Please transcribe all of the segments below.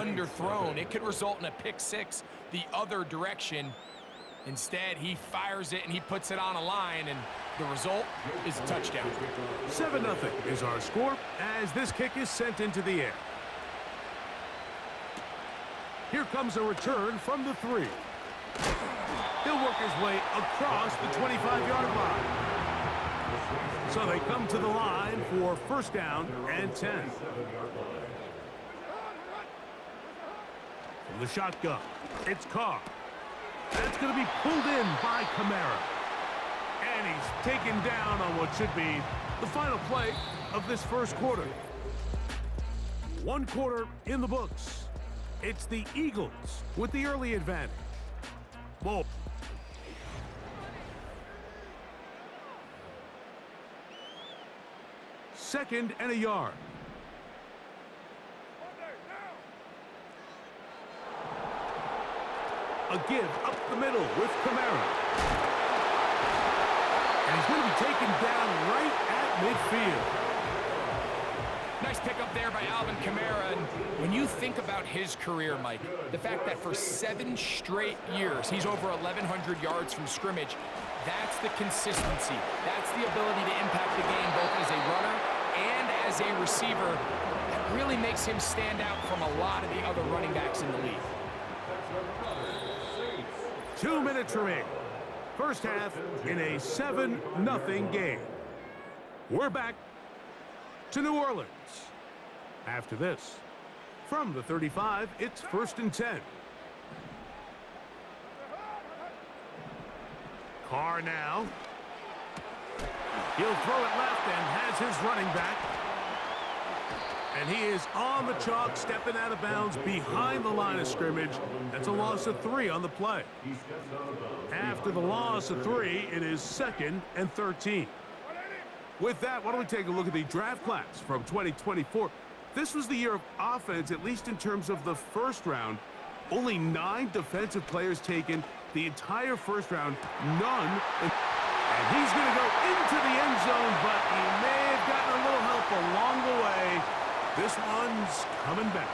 underthrown. It could result in a pick six the other direction. Instead, he fires it and he puts it on a line, and the result is a touchdown. 7-0 is our score as this kick is sent into the air. Here comes a return from the 3. He'll work his way across the 25-yard line. So they come to the line for first down and 10. From the shotgun, it's Carr. That's going to be pulled in by Kamara. And he's taken down on what should be the final play of this first quarter. 1 quarter in the books. It's the Eagles with the early advantage. Ball. Second and a yard. A give up the middle with Kamara. And he's going to be taken down right at midfield. Nice pickup there by Alvin Kamara. And when you think about his career, Mike, the fact that for 7 straight years he's over 1,100 yards from scrimmage, that's the consistency. That's the ability to impact the game both as a runner and as a receiver. That really makes him stand out from a lot of the other running backs in the league. 2 minutes remaining. First half in a 7-0 game. We're back to New Orleans. After this, from the 35, it's first and 10. Carr now. He'll throw it left and has his running back. And he is on the chalk, stepping out of bounds behind the line of scrimmage. That's a loss of 3 on the play. After the loss of 3, it is second and 13. With that, why don't we take a look at the draft class from 2024. This was the year of offense, at least in terms of the first round. Only 9 defensive players taken the entire first round, none. And he's going to go into the end zone, but he may have gotten a little help along the way. This one's coming back.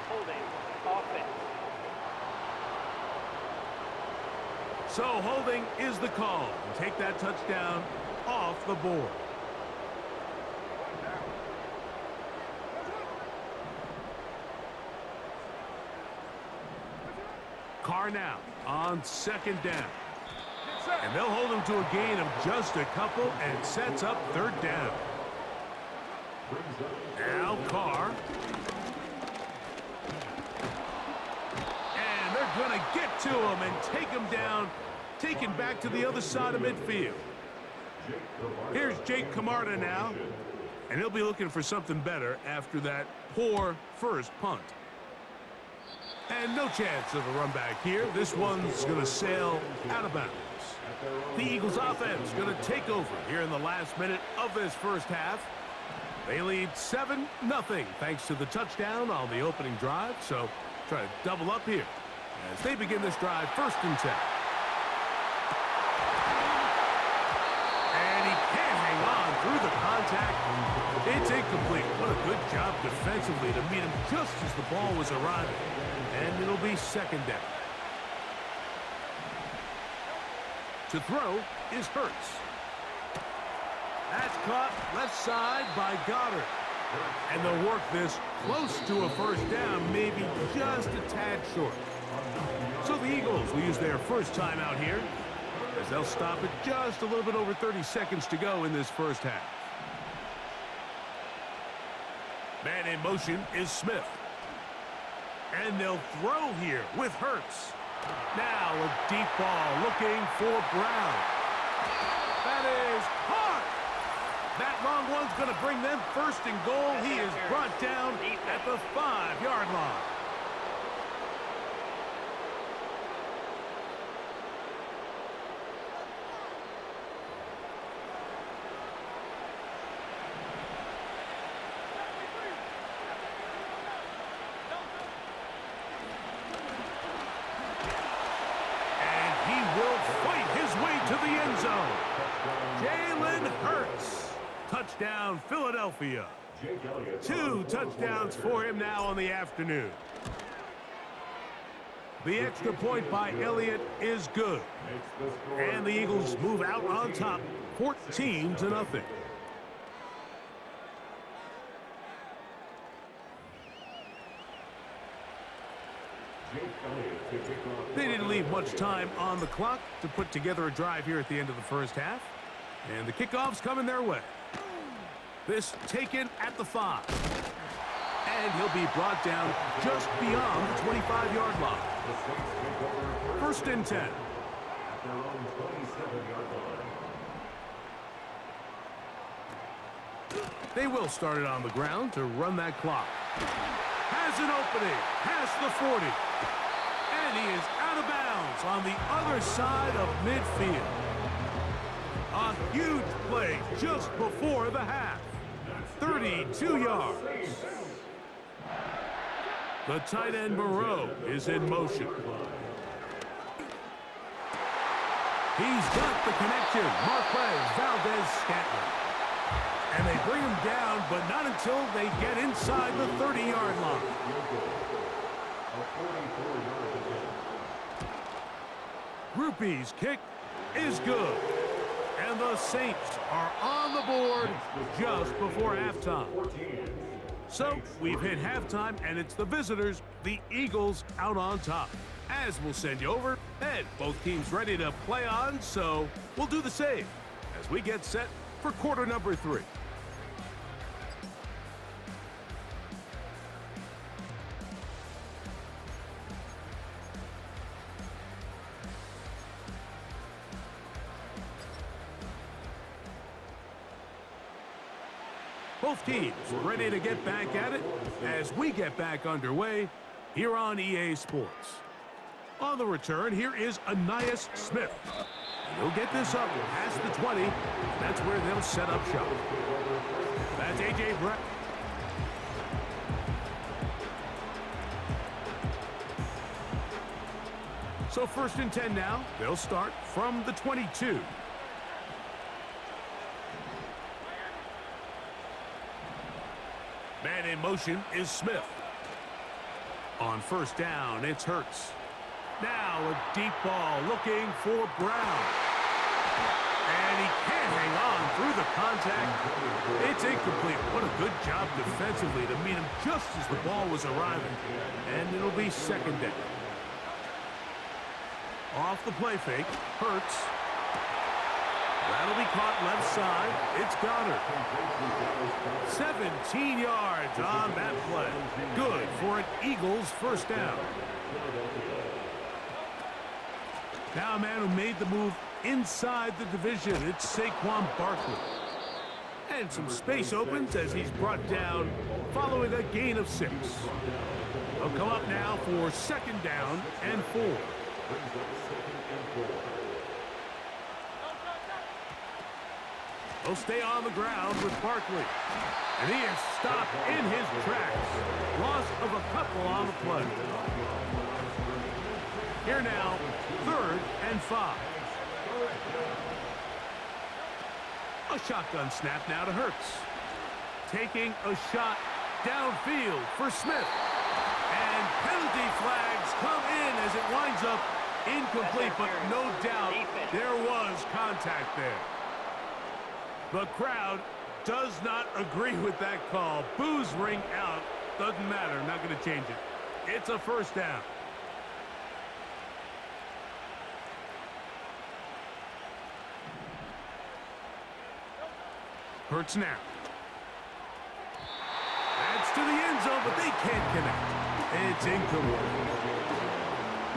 Holding offense. So holding is the call. Take that touchdown off the board. Carr now on second down. And they'll hold him to a gain of just a couple and sets up third down. Now Carr. And they're going to get to him and take him down, take him back to the other side of midfield. Here's Jake Camarda now, and he'll be looking for something better after that poor first punt. And no chance of a run back here. This one's going to sail out of bounds. The Eagles offense going to take over here in the last minute of this first half. They lead 7-0 thanks to the touchdown on the opening drive. So try to double up here as they begin this drive first and 10. And he can't hang on through the contact. It's incomplete. What a good job defensively to meet him just as the ball was arriving. And it'll be second down. To throw is Hurts. That's caught left side by Goddard. And they'll work this close to a first down, maybe just a tad short. So the Eagles will use their first time out here as they'll stop it just a little bit over 30 seconds to go in this first half. Man in motion is Smith. And they'll throw here with Hurts. Now a deep ball looking for Brown. That is caught. That long one's going to bring them first and goal. He is brought down at the 5-yard line. To the end zone. Jalen Hurts. Touchdown, Philadelphia. 2 touchdowns for him now on the afternoon. The extra point by Elliott is good. And the Eagles move out on top, 14-0. They didn't leave much time on the clock to put together a drive here at the end of the first half. And the kickoff's coming their way. This taken at the 5. And he'll be brought down just beyond the 25-yard line. 1st and 10. They will start it on the ground to run that clock. Has an opening past the 40. And he is out of bounds on the other side of midfield. A huge play just before the half. 32 yards. The tight end Moreau is in motion. He's got the connection. Marquez Valdez-Scantling. And they bring him down, but not until they get inside the 30-yard line. Grupe's kick is good. And the Saints are on the board just before halftime. So we've hit halftime, and it's the visitors, the Eagles, out on top. As we'll send you over, and both teams ready to play on, so we'll do the same as we get set for quarter number 3. Both teams ready to get back at it as we get back underway here on EA Sports. On the return, here is Ainias Smith. He'll get this up past the 20. That's where they'll set up shop. That's A.J. Brown. So 1st and 10 now. They'll start from the 22. Man in motion is Smith. On 1st down, it's Hurts. Now a deep ball looking for Brown. And he can't hang on through the contact. It's incomplete. What a good job defensively to meet him just as the ball was arriving. And it'll be 2nd down. Off the play fake, Hurts. That'll be caught left side. It's Goddard. 17 yards on that play. Good for an Eagles 1st down. Now a man who made the move inside the division. It's Saquon Barkley. And some space opens as he's brought down following a gain of 6. He'll come up now for 2nd down and 4. He'll stay on the ground with Barkley. And he is stopped in his tracks. Loss of a couple on the play. Here now, 3rd and 5. A shotgun snap now to Hurts. Taking a shot downfield for Smith. And penalty flags come in as it winds up incomplete, but no doubt there was contact there. The crowd does not agree with that call. Boos ring out. Doesn't matter. Not going to change it. It's a 1st down. Hurts now. That's to the end zone, but they can't connect. It's incomplete.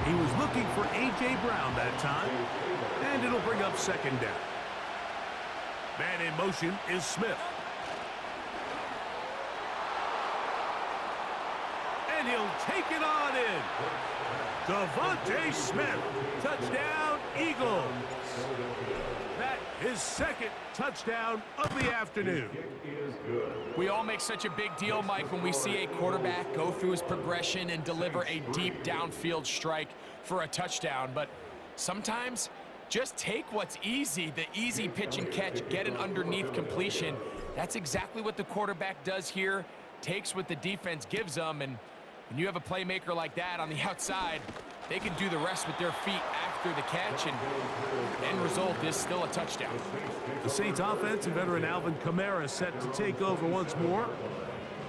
He was looking for A.J. Brown that time, and it'll bring up 2nd down. Man in motion is Smith. And he'll take it on in. Devontae Smith. Touchdown, Eagles. That is 2nd touchdown of the afternoon. We all make such a big deal, Mike, when we see a quarterback go through his progression and deliver a deep downfield strike for a touchdown. But sometimes just take what's easy, the easy pitch and catch, get an underneath completion. That's exactly what the quarterback does here. Takes what the defense gives them, and when you have a playmaker like that on the outside, they can do the rest with their feet after the catch, and end result is still a touchdown. The Saints offense and veteran Alvin Kamara set to take over once more.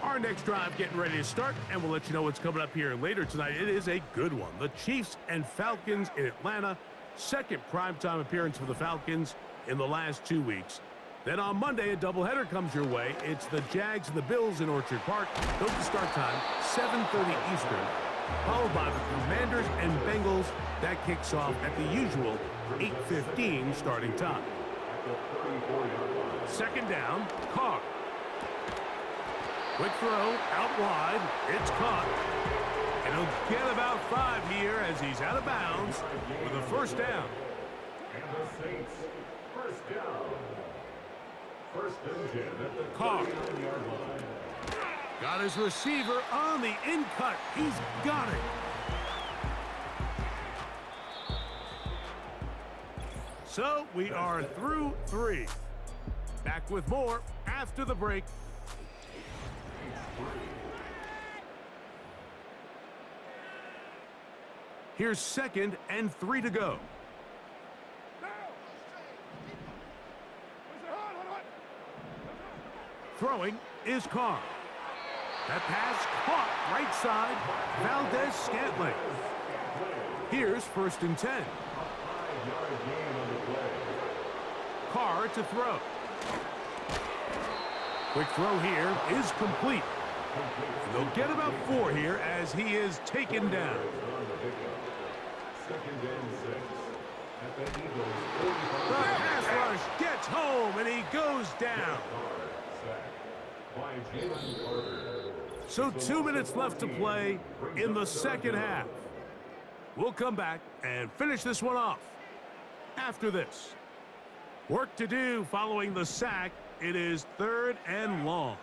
Our next drive getting ready to start, and we'll let you know what's coming up here later tonight. It is a good one. The Chiefs and Falcons in Atlanta. Second primetime appearance for the Falcons in the last 2 weeks. Then on Monday, a doubleheader comes your way. It's the Jags and the Bills in Orchard Park. Those the start time, 7:30 Eastern, followed by the Commanders and Bengals. That kicks off at the usual 8:15 starting time. Second down, Carr. Quick throw, out wide. It's caught. And he'll get about 5 here as he's out of bounds with a first down. And the Saints, first down. First and 10 at the Carr 39-yard line. got his receiver on the in-cut. He's got it. So we are through 3. Back with more after the break. Here's 2nd and 3 to go. Throwing is Carr. That pass caught right side. Valdez-Scantling. Here's 1st and 10. Carr to throw. Quick throw here is complete. And they'll get about 4 here as he is taken down. The pass rush gets home and he goes down. So 2 minutes left to play in the second half. We'll come back and finish this one off after this. Work to do following the sack. It is 3rd and long.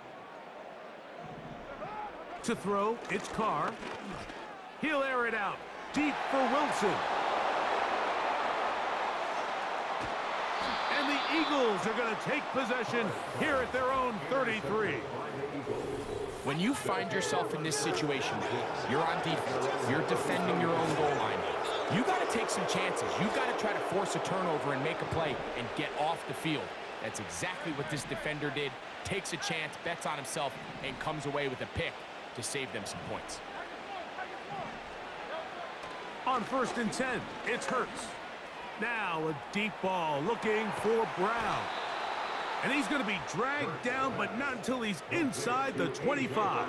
To throw, it's Carr. He'll air it out deep for Wilson. And the Eagles are going to take possession here at their own 33. When you find yourself in this situation, you're on defense, you're defending your own goal line, you got to take some chances. You got to try to force a turnover and make a play and get off the field. That's exactly what this defender did. Takes a chance, bets on himself, and comes away with a pick to save them some points. On 1st and 10, it's Hurts. Now a deep ball looking for Brown. And he's going to be dragged down, but not until he's inside the 25.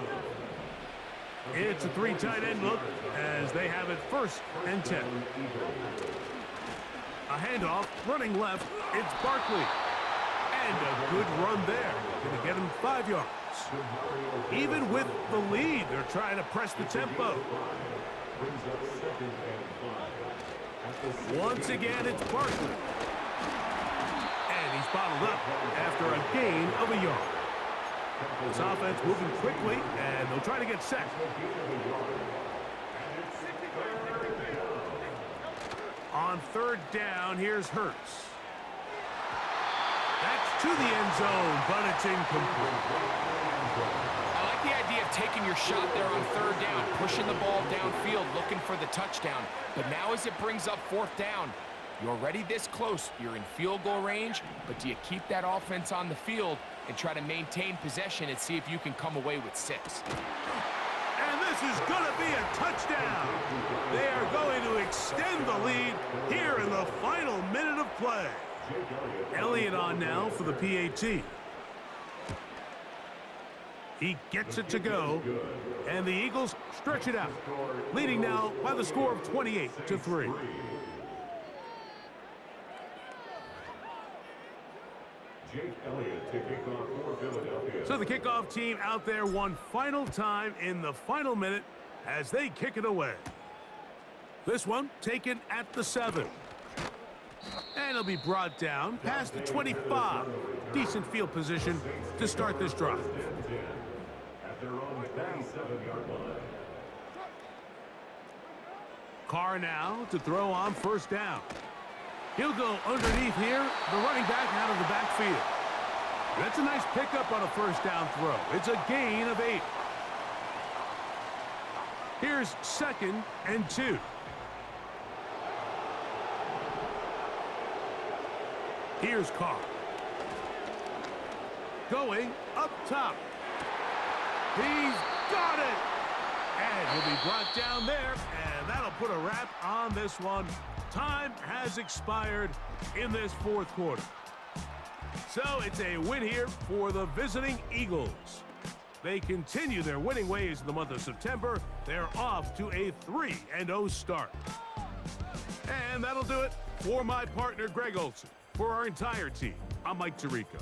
It's a 3 tight end look as they have it 1st and 10. A handoff, running left, it's Barkley. And a good run there. Going to get him 5 yards. Even with the lead, they're trying to press the tempo. Once again, it's Barkley. And he's bottled up after a gain of a yard. This offense moving quickly, and they'll try to get set. On 3rd down, here's Hurts. That's to the end zone, but it's incomplete. I like the idea of taking your shot there on 3rd down, pushing the ball downfield, looking for the touchdown. But now as it brings up 4th down, you're already this close. You're in field goal range, but do you keep that offense on the field and try to maintain possession and see if you can come away with 6? And this is going to be a touchdown. They are going to extend the lead here in the final minute of play. Elliott on now for the PAT. He gets it to go, and the Eagles stretch it out, leading now by the score of 28-3. So the kickoff team out there one final time in the final minute as they kick it away. This one taken at the 7. And it'll be brought down past the 25. Decent field position to start this drive. Carr now to throw on 1st down. He'll go underneath here, the running back out of the backfield. That's a nice pickup on a first down throw. It's a gain of 8. Here's 2nd and 2. Here's Carr. Going up top. He's got it! And he'll be brought down there, and that'll put a wrap on this one. Time has expired in this fourth quarter. So it's a win here for the visiting Eagles. They continue their winning ways in the month of September. They're off to a 3-0 start. And that'll do it for my partner, Greg Olson. For our entire team, I'm Mike Tirico.